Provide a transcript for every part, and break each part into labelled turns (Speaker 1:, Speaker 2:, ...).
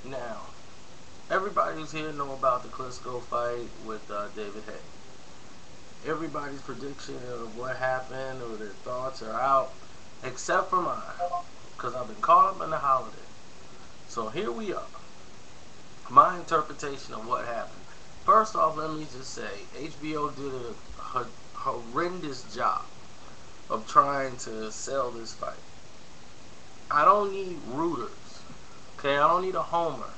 Speaker 1: Now, everybody who's here know about the Klitschko fight with David Haye. Everybody's prediction of what happened or their thoughts are out, except for mine, because I've been caught up in the holiday. So here we are. My interpretation of what happened. First off, let me just say, HBO did a horrendous job of trying to sell this fight. I don't need rooters. Okay, I don't need a homer.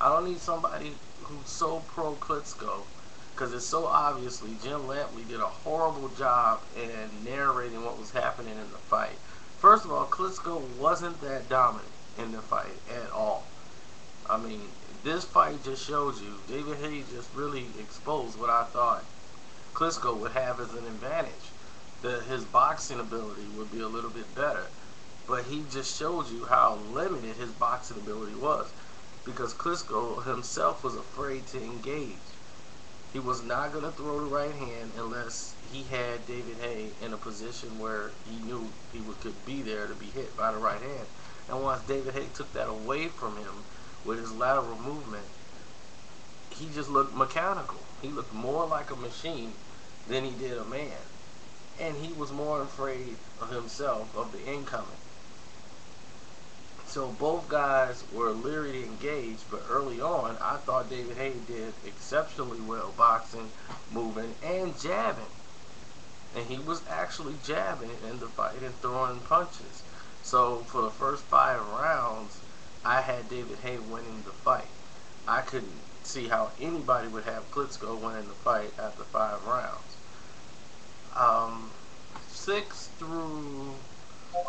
Speaker 1: I don't need somebody who's so pro Klitschko, because it's so obviously Jim Lampley did a horrible job in narrating what was happening in the fight. First of all, Klitschko wasn't that dominant in the fight at all. I mean, this fight just shows you, David Haye just really exposed what I thought Klitschko would have as an advantage. His boxing ability would be a little bit better. But he just showed you how limited his boxing ability was, because Klitschko himself was afraid to engage. He was not going to throw the right hand unless he had David Haye in a position where he knew he could be there to be hit by the right hand. And once David Haye took that away from him with his lateral movement, he just looked mechanical. He looked more like a machine than he did a man. And he was more afraid of himself, of the incoming. So both guys were leery to engage, but early on, I thought David Haye did exceptionally well boxing, moving, and jabbing. And he was actually jabbing in the fight and throwing punches. So for the first 5 rounds, I had David Haye winning the fight. I couldn't see how anybody would have Klitschko winning the fight after 5 rounds. 6 through,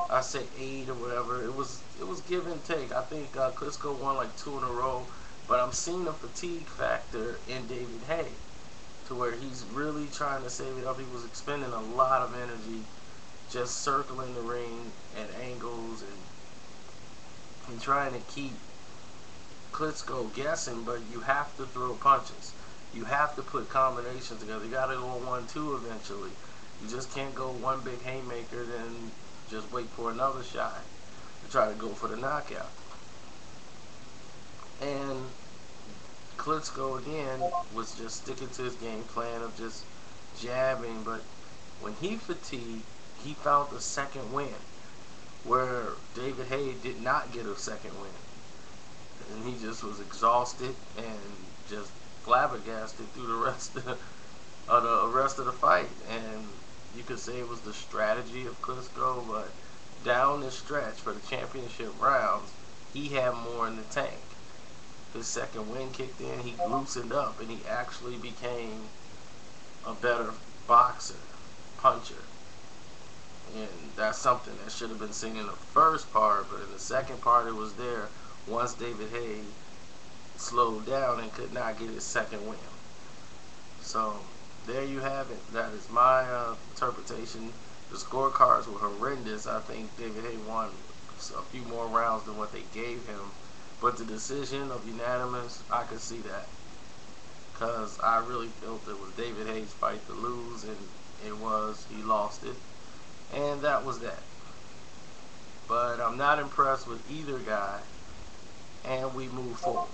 Speaker 1: I say 8 or whatever, it was give and take. I think Klitschko won like 2 in a row, but I'm seeing a fatigue factor in David Haye, to where he's really trying to save it up. He was expending a lot of energy just circling the ring at angles and trying to keep Klitschko guessing, but you have to throw punches. You have to put combinations together. You got to go 1-2 eventually. You just can't go one big haymaker, then just wait for another shot to try to go for the knockout. And Klitschko, again, was just sticking to his game plan of just jabbing, but when he fatigued, he found the second win, where David Haye did not get a second win. And he just was exhausted and just flabbergasted through the rest of the fight. And you could say it was the strategy of Klitschko, but down the stretch for the championship rounds, he had more in the tank. His second win kicked in, he loosened up, and he actually became a better boxer, puncher. And that's something that should have been seen in the first part, but in the second part it was there once David Haye slowed down and could not get his second win. So there you have it. That is my interpretation. The scorecards were horrendous. I think David Haye won a few more rounds than what they gave him. But the decision of unanimous, I could see that. Because I really felt it was David Haye's fight to lose, and he lost it. And that was that. But I'm not impressed with either guy, and we move forward.